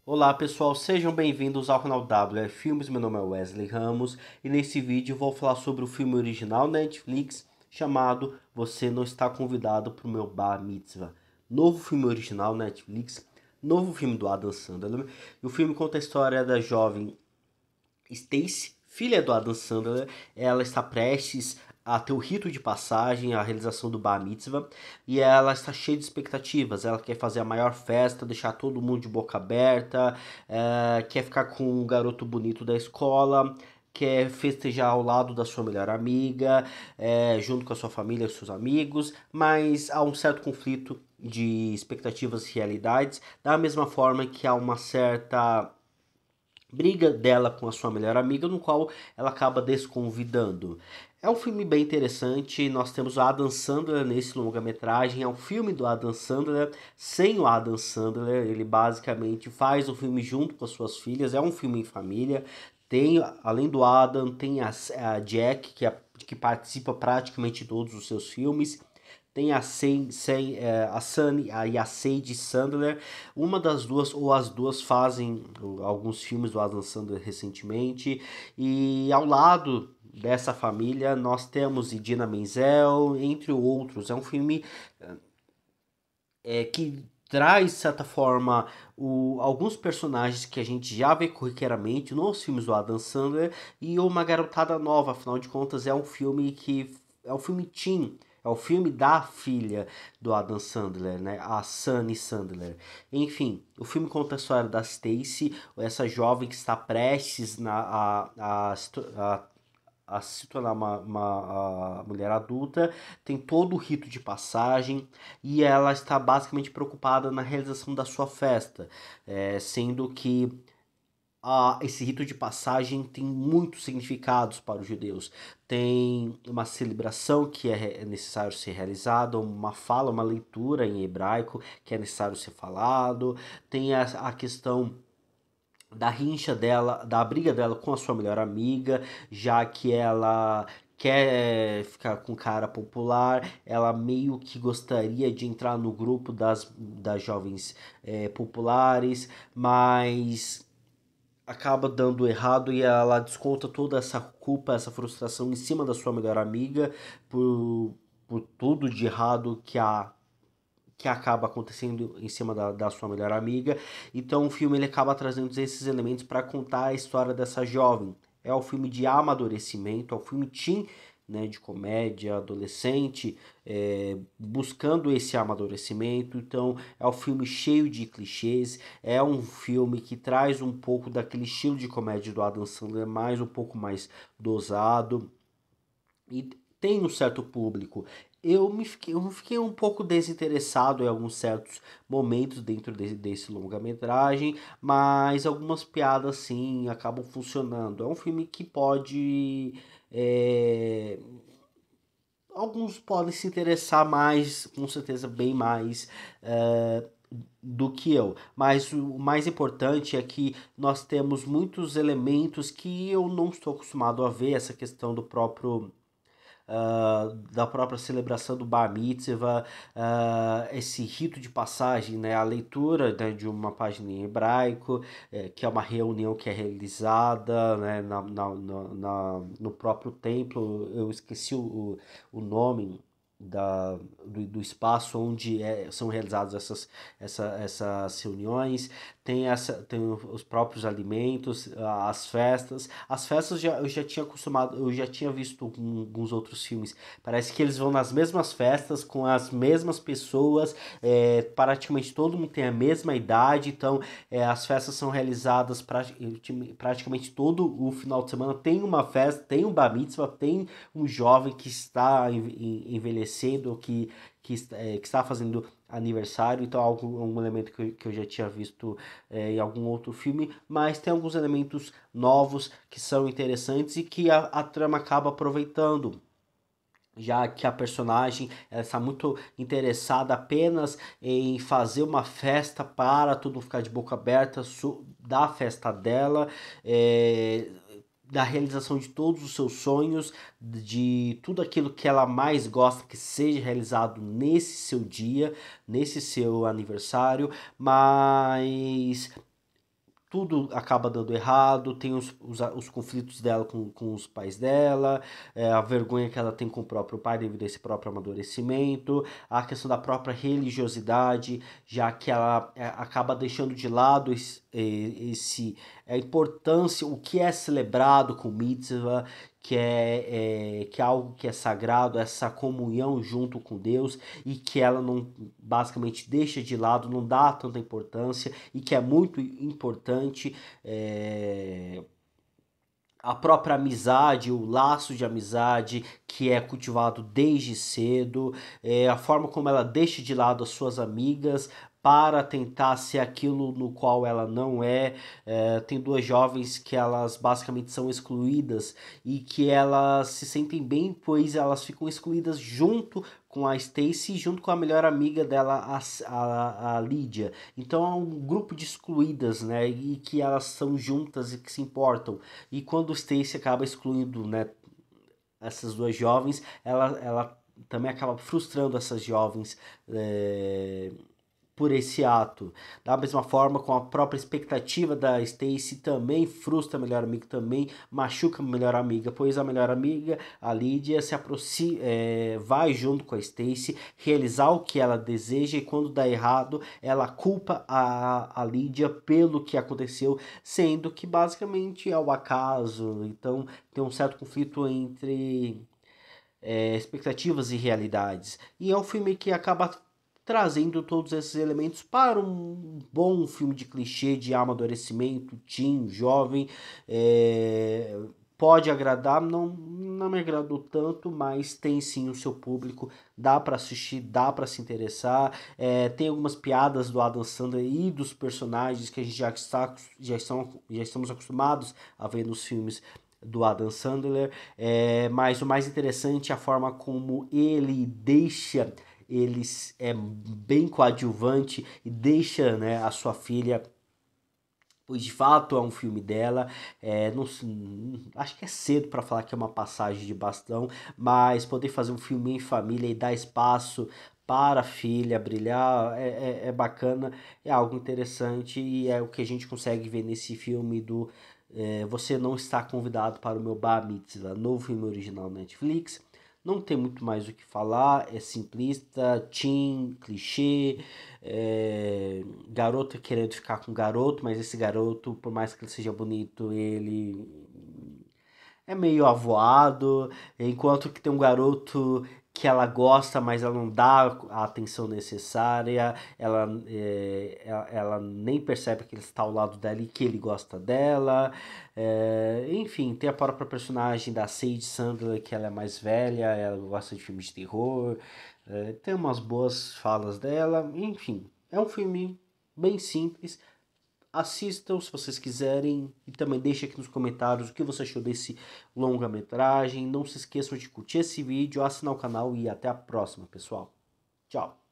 Olá pessoal, sejam bem-vindos ao canal WR Filmes, meu nome é Wesley Ramos e nesse vídeo vou falar sobre o filme original Netflix chamado Você Não Está Convidado para o Meu Bar Mitzvah. Novo filme original Netflix, novo filme do Adam Sandler. E o filme conta a história da jovem Stacy, filha do Adam Sandler. Ela está prestes a ter o rito de passagem, a realização do Bar Mitzvah, e ela está cheia de expectativas. Ela quer fazer a maior festa, deixar todo mundo de boca aberta, quer ficar com um garoto bonito da escola, quer festejar ao lado da sua melhor amiga, junto com a sua família e seus amigos, mas há um certo conflito de expectativas e realidades, da mesma forma que há uma certa briga dela com a sua melhor amiga, no qual ela acaba desconvidando. É um filme bem interessante, nós temos o Adam Sandler nesse longa-metragem, é um filme do Adam Sandler, sem o Adam Sandler, ele basicamente faz o filme junto com as suas filhas, é um filme em família, tem, além do Adam, tem a Jack, que participa praticamente de todos os seus filmes, tem a Sunny e a Sage Sandler. Uma das duas, ou as duas, fazem alguns filmes do Adam Sandler recentemente. E ao lado dessa família nós temos Idina Menzel, entre outros. É um filme que traz, de certa forma, alguns personagens que a gente já vê corriqueiramente nos filmes do Adam Sandler e uma garotada nova. Afinal de contas, é um filme que é um filme teen. É o filme da filha do Adam Sandler, né? A Sunny Sandler. Enfim, o filme conta a história da Stacy, essa jovem que está prestes a se tornar uma mulher adulta, tem todo o rito de passagem e ela está basicamente preocupada na realização da sua festa, sendo que esse rito de passagem tem muitos significados para os judeus. Tem uma celebração que é necessário ser realizada, uma fala, uma leitura em hebraico que é necessário ser falado, tem a questão da rincha dela, da briga dela com a sua melhor amiga, já que ela quer ficar com cara popular, ela meio que gostaria de entrar no grupo das jovens populares, mas acaba dando errado e ela desconta toda essa culpa, essa frustração em cima da sua melhor amiga por tudo de errado que acaba acontecendo em cima da sua melhor amiga. Então o filme ele acaba trazendo esses elementos para contar a história dessa jovem. É um filme de amadurecimento, é um filme teen, né, de comédia, adolescente, buscando esse amadurecimento. Então é um filme cheio de clichês, é um filme que traz um pouco daquele estilo de comédia do Adam Sandler, mais um pouco mais dosado e tem um certo público. Eu fiquei um pouco desinteressado em alguns certos momentos dentro desse longa-metragem, mas algumas piadas sim acabam funcionando. É um filme que pode. é, Alguns podem se interessar mais, com certeza bem mais do que eu. Mas o mais importante é que nós temos muitos elementos que eu não estou acostumado a ver, essa questão do próprio da própria celebração do Bar Mitzvah, esse rito de passagem, né, a leitura, né, de uma página em hebraico, que é uma reunião que é realizada, né, no próprio templo. Eu esqueci o nome do espaço onde são realizadas essas reuniões. Tem os próprios alimentos, as festas. As festas eu já tinha acostumado, eu já tinha visto com alguns outros filmes. Parece que eles vão nas mesmas festas, com as mesmas pessoas, praticamente todo mundo tem a mesma idade, então as festas são realizadas praticamente todo o final de semana. Tem uma festa, tem um bar mitzvah, tem um jovem que está envelhecendo, que está fazendo aniversário, então algum elemento que eu já tinha visto em algum outro filme, mas tem alguns elementos novos que são interessantes e que a trama acaba aproveitando. Já que a personagem ela está muito interessada apenas em fazer uma festa para todo mundo ficar de boca aberta da festa dela, é, da realização de todos os seus sonhos, de tudo aquilo que ela mais gosta que seja realizado nesse seu dia, nesse seu aniversário, mas tudo acaba dando errado, tem os conflitos dela com os pais dela, a vergonha que ela tem com o próprio pai devido a esse próprio amadurecimento, a questão da própria religiosidade, já que ela acaba deixando de lado a importância, o que é celebrado com mitzvah, que é algo que é sagrado, essa comunhão junto com Deus, e que ela não basicamente deixa de lado, não dá tanta importância, e que é muito importante. A própria amizade, o laço de amizade que é cultivado desde cedo, a forma como ela deixa de lado as suas amigas para tentar ser aquilo no qual ela não é. Tem duas jovens que elas basicamente são excluídas e que elas se sentem bem, pois elas ficam excluídas junto com a Stacy, junto com a melhor amiga dela, a Lídia. Então é um grupo de excluídas, né? E que elas são juntas e que se importam. E quando o Stacy acaba excluindo, né, essas duas jovens, ela também acaba frustrando essas jovens, por esse ato. Da mesma forma, com a própria expectativa da Stacy também frustra a melhor amiga, também machuca a melhor amiga, pois a melhor amiga, a Lydia, se aproxima, vai junto com a Stacy realizar o que ela deseja, e quando dá errado, ela culpa a Lydia pelo que aconteceu, sendo que basicamente é o acaso. Então tem um certo conflito entre expectativas e realidades. E é um filme que acaba trazendo todos esses elementos para um bom filme de clichê, de amadurecimento, teen, jovem. Pode agradar, não me agradou tanto, mas tem sim o seu público, dá para assistir, dá para se interessar. Tem algumas piadas do Adam Sandler e dos personagens que a gente já estamos acostumados a ver nos filmes do Adam Sandler, mas o mais interessante é a forma como ele deixa, é bem coadjuvante e deixa, né, a sua filha, pois de fato é um filme dela. Não, acho que é cedo para falar que é uma passagem de bastão, mas poder fazer um filme em família e dar espaço para a filha brilhar é bacana, é algo interessante, e é o que a gente consegue ver nesse filme do Você Não Está Convidado para o Meu Bar Mitzvah, novo filme original Netflix. Não tem muito mais o que falar, é simplista, teen, clichê, garota querendo ficar com garoto, mas esse garoto, por mais que ele seja bonito, ele é meio avoado, enquanto que tem um garoto que ela gosta, mas ela não dá a atenção necessária, ela nem percebe que ele está ao lado dela e que ele gosta dela. Enfim, tem a própria personagem da Sage Sandler, que ela é mais velha, ela gosta de filmes de terror, tem umas boas falas dela, enfim, é um filme bem simples. Assistam se vocês quiserem, e também deixe aqui nos comentários o que você achou desse longa-metragem. Não se esqueçam de curtir esse vídeo, assinar o canal, e até a próxima, pessoal. Tchau!